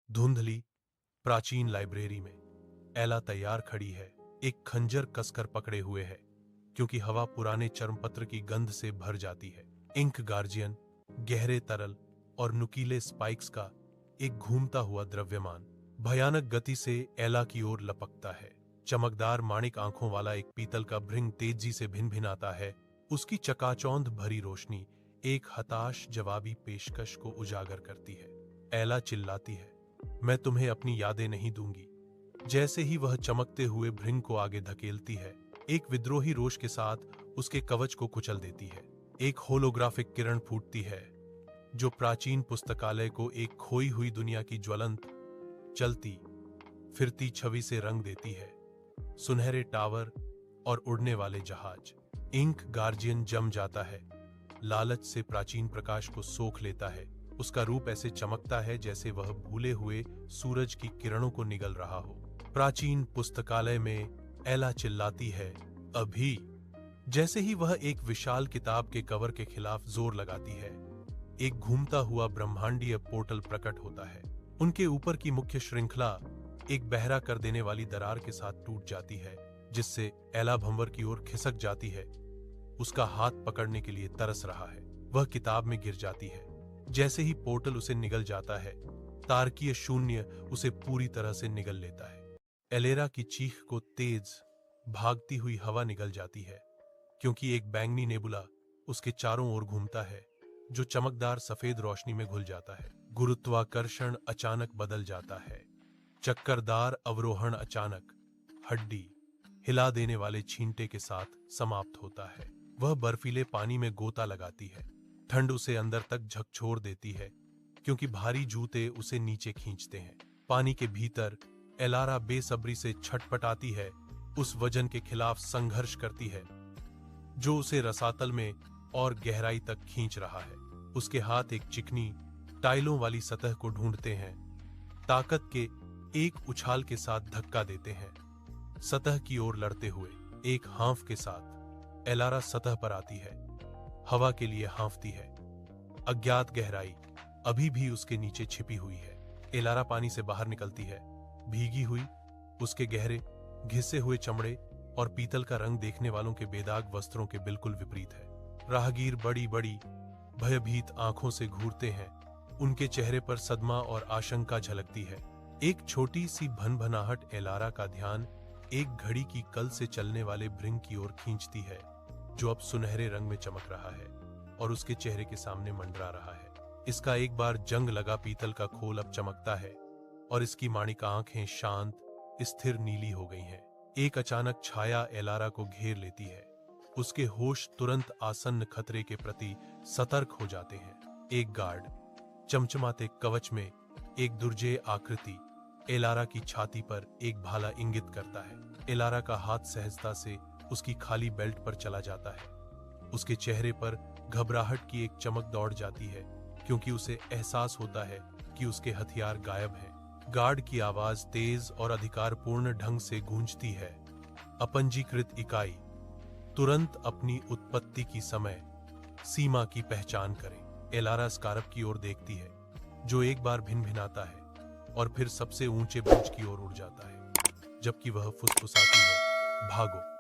धुंधली प्राचीन लाइब्रेरी में एला तैयार खड़ी है, एक खंजर कसकर पकड़े हुए है, क्योंकि हवा पुराने चर्मपत्र की गंध से भर जाती है। इंक गार्जियन गहरे तरल और नुकीले स्पाइक्स का एक घूमता हुआ द्रव्यमान भयानक गति से एला की ओर लपकता है। चमकदार माणिक आंखों वाला एक पीतल का भृंग तेजी से भिनभिनाता है। उसकी चकाचौंध भरी रोशनी एक हताश जवाबी पेशकश को उजागर करती है। एला चिल्लाती है, मैं तुम्हें अपनी यादें नहीं दूंगी। जैसे ही वह चमकते हुए भृंग को आगे धकेलती है, एक विद्रोही रोष के साथ उसके कवच को कुचल देती है। एक होलोग्राफिक किरण फूटती है, जो प्राचीन पुस्तकालय को एक खोई हुई दुनिया की ज्वलंत, चलती फिरती छवि से रंग देती है। सुनहरे टावर और उड़ने वाले जहाज। इंक गार्जियन जम जाता है, लालच से प्राचीन प्रकाश को सोख लेता है। उसका रूप ऐसे चमकता है जैसे वह भूले हुए सूरज की किरणों को निगल रहा हो। प्राचीन पुस्तकालय में एला चिल्लाती है, अभी। जैसे ही वह एक विशाल किताब के कवर के खिलाफ जोर लगाती है, एक घूमता हुआ ब्रह्मांडीय पोर्टल प्रकट होता है। उनके ऊपर की मुख्य श्रृंखला एक बहरा कर देने वाली दरार के साथ टूट जाती है, जिससे एला भंवर की ओर खिसक जाती है। उसका हाथ पकड़ने के लिए तरस रहा है। वह किताब में गिर जाती है। जैसे ही पोर्टल उसे निगल जाता है, तारकीय शून्य उसे पूरी तरह से निगल लेता है। एलेरा की चीख को तेज भागती हुई हवा निगल जाती है, क्योंकि एक बैंगनी नेबुला उसके चारों ओर घूमता है, जो चमकदार सफेद रोशनी में घुल जाता है। गुरुत्वाकर्षण अचानक बदल जाता है। चक्करदार अवरोहण अचानक हड्डी हिला देने वाले छींटे के साथ समाप्त होता है। वह बर्फीले पानी में गोता लगाती है। ठंड उसे अंदर तक झकझोर देती है, क्योंकि भारी जूते उसे नीचे खींचते हैं। पानी के भीतर एलारा बेसब्री से छटपटाती है, उस वजन के खिलाफ संघर्ष करती है जो उसे रसातल में और गहराई तक खींच रहा है। उसके हाथ एक चिकनी टाइलों वाली सतह को ढूंढते हैं, ताकत के एक उछाल के साथ धक्का देते हैं। सतह की ओर लड़ते हुए एक हाँफ के साथ एलारा सतह पर आती है, हवा के लिए हाँफती है। अज्ञात गहराई अभी भी उसके नीचे छिपी हुई है। एलारा पानी से बाहर निकलती है, भीगी हुई, उसके गहरे घिसे हुए चमड़े और पीतल का रंग देखने वालों के बेदाग वस्त्रों के बिल्कुल विपरीत है। राहगीर बड़ी बड़ी भयभीत आंखों से घूरते हैं। उनके चेहरे पर सदमा और आशंका झलकती है। एक छोटी सी भनभनाहट एलारा का ध्यान एक घड़ी की कल से चलने वाले भृंग की ओर खींचती है, जो अब सुनहरे रंग में चमक रहा है और उसके चेहरे के सामने मंडरा रहा है। इसका एक बार जंग लगा पीतल का खोल अब चमकता है और इसकी माणिक आंखें शांत, स्थिर नीली हो गई हैं। एक अचानक छाया एलारा को घेर लेती है। उसके होश तुरंत आसन्न खतरे के प्रति सतर्क हो जाते हैं। एक गार्ड चमचमाते कवच में एक दुर्जेय आकृति एलारा की छाती पर एक भाला इंगित करता है। एलारा का हाथ सहजता से उसकी खाली बेल्ट पर चला जाता है। उसके चेहरे पर घबराहट की एक चमक दौड़ जाती है, क्योंकि उसे एहसास होता है कि उसके हथियार गायब हैं। गार्ड की आवाज तेज और अधिकारपूर्ण ढंग से गूंजती है, अपंजीकृत इकाई तुरंत अपनी उत्पत्ति की समय सीमा की पहचान करें। एलारा स्कारप की ओर देखती है, जो एक बार भिनभिनाता है और फिर सबसे ऊंचे बुर्ज की ओर उड़ जाता है, जबकि वह फुसफुसाती है, भागो।